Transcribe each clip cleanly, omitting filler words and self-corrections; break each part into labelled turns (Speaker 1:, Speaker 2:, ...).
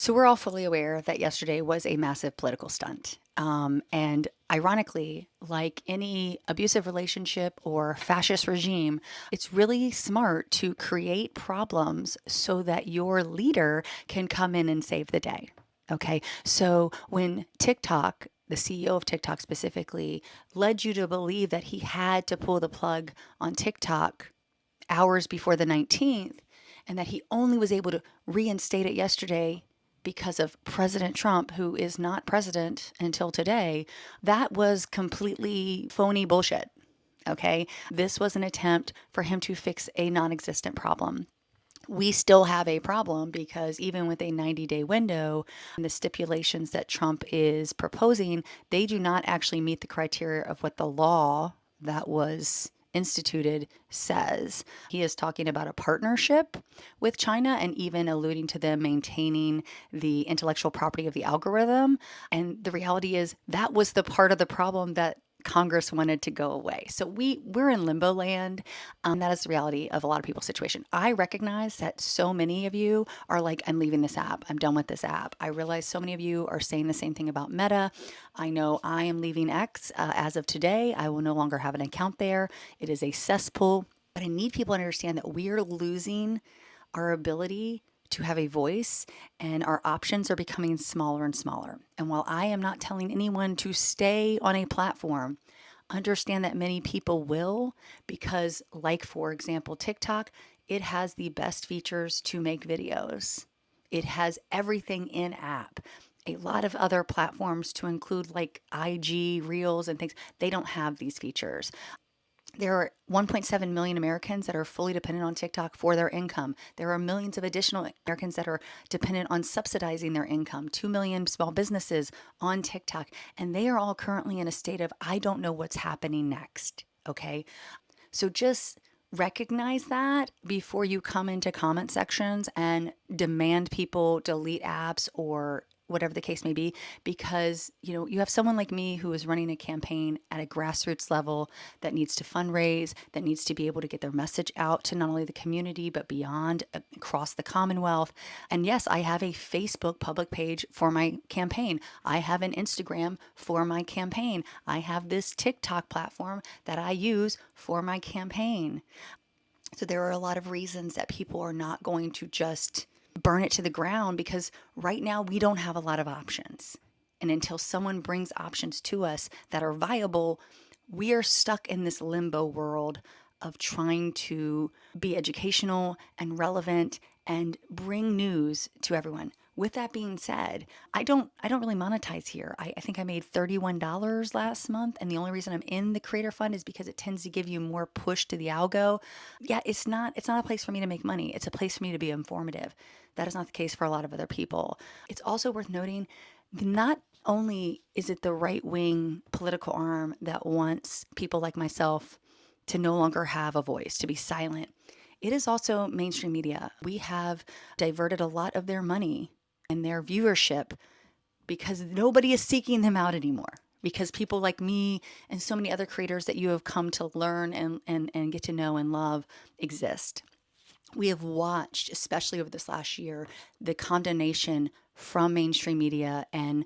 Speaker 1: So we're all fully aware that yesterday was a massive political stunt. And ironically, like any abusive relationship or fascist regime, it's really smart to create problems so that your leader can come in and save the day. Okay. So when TikTok, the CEO of TikTok specifically, led you to believe that he had to pull the plug on TikTok hours before the 19th, and that he only was able to reinstate it yesterday because of President Trump, who is not president until today, that was completely phony bullshit. Okay. This was an attempt for him to fix a non existent problem. We still have a problem because even with a 90-day window, the stipulations that Trump is proposing, they do not actually meet the criteria of what the law that was instituted says. He is talking about a partnership with China and even alluding to them maintaining the intellectual property of the algorithm. And the reality is that was the part of the problem that Congress wanted to go away. So we're in limbo land. That is the reality of a lot of people's situation. I recognize that so many of you are like, I'm leaving this app. I'm done with this app. I realize so many of you are saying the same thing about Meta. I know I am leaving X as of today. I will no longer have an account there. It is a cesspool. But I need people to understand that we're losing our ability to have a voice, and our options are becoming smaller and smaller. And while I am not telling anyone to stay on a platform, understand that many people will, because, like, for example, TikTok, it has the best features to make videos. It has everything in app. A lot of other platforms, to include like IG, Reels, and things, they don't have these features. There are 1.7 million Americans that are fully dependent on TikTok for their income. There are millions of additional Americans that are dependent on subsidizing their income. 2 million small businesses on TikTok. And they are all currently in a state of, I don't know what's happening next. Okay. So just recognize that before you come into comment sections and demand people delete apps or whatever the case may be, because you have someone like me who is running a campaign at a grassroots level that needs to fundraise, that needs to be able to get their message out to not only the community but beyond, across the Commonwealth. And yes, I have a Facebook public page for my campaign. I have an Instagram for my campaign. I have this TikTok platform that I use for my campaign. So there are a lot of reasons that people are not going to just burn it to the ground, because right now we don't have a lot of options. And until someone brings options to us that are viable, we are stuck in this limbo world of trying to be educational and relevant and bring news to everyone. With that being said, I don't really monetize here. I think I made $31 last month, and the only reason I'm in the creator fund is because it tends to give you more push to the algo. Yeah, it's not a place for me to make money. It's a place for me to be informative. That is not the case for a lot of other people. It's also worth noting, not only is it the right wing political arm that wants people like myself to no longer have a voice, to be silent, it is also mainstream media. We have diverted a lot of their money and their viewership because nobody is seeking them out anymore. Because people like me and so many other creators that you have come to learn and get to know and love exist. We have watched, especially over this last year, the condemnation from mainstream media and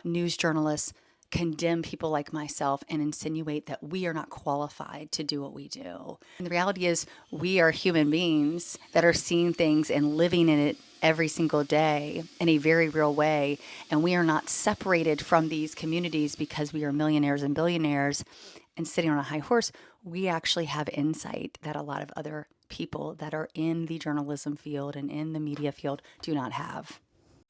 Speaker 1: news journalists condemn people like myself and insinuate that we are not qualified to do what we do. And the reality is, we are human beings that are seeing things and living in it every single day in a very real way. And we are not separated from these communities because we are millionaires and billionaires and sitting on a high horse. We actually have insight that a lot of other people that are in the journalism field and in the media field do not have.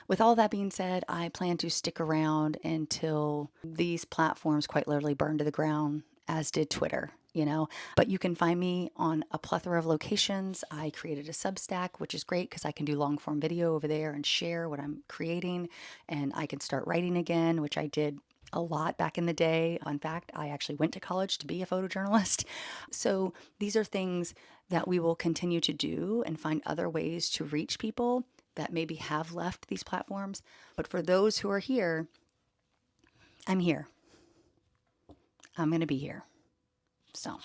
Speaker 1: With all that being said, I plan to stick around until these platforms quite literally burn to the ground, as did Twitter. But you can find me on a plethora of locations. I created a Substack, which is great because I can do long form video over there and share what I'm creating. And I can start writing again, which I did a lot back in the day. In fact, I actually went to college to be a photojournalist. So these are things that we will continue to do and find other ways to reach people that maybe have left these platforms. But for those who are here, I'm here. I'm going to be here. So.